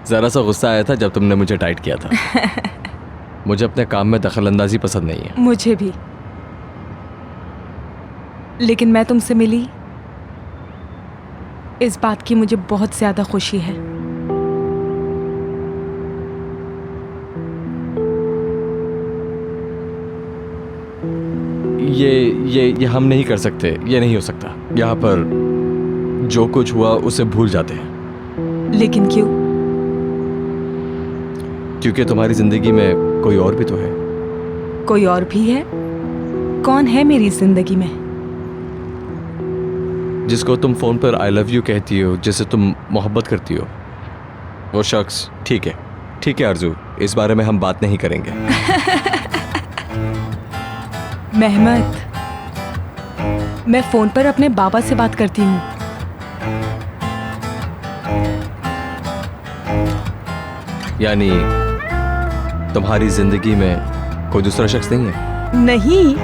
जरा सा गुस्सा आया था जब तुमने मुझे टाइट किया था। मुझे अपने काम में दखलंदाजी पसंद नहीं है। मुझे भी, लेकिन मैं तुमसे मिली, इस बात की मुझे बहुत ज्यादा खुशी है। ये हम नहीं कर सकते, ये नहीं हो सकता। यहाँ पर जो कुछ हुआ उसे भूल जाते हैं। लेकिन क्यों? क्योंकि तुम्हारी जिंदगी में कोई और भी तो है। कोई और भी है? कौन है मेरी जिंदगी में? जिसको तुम फोन पर आई लव यू कहती हो, जिसे तुम मोहब्बत करती हो, वो शख्स। ठीक है आरजू, इस बारे में हम बात नहीं करेंगे। मेहमत, मैं फोन पर अपने बाबा से बात करती हूँ। यानी तुम्हारी जिंदगी में कोई दूसरा शख्स नहीं है? नहीं,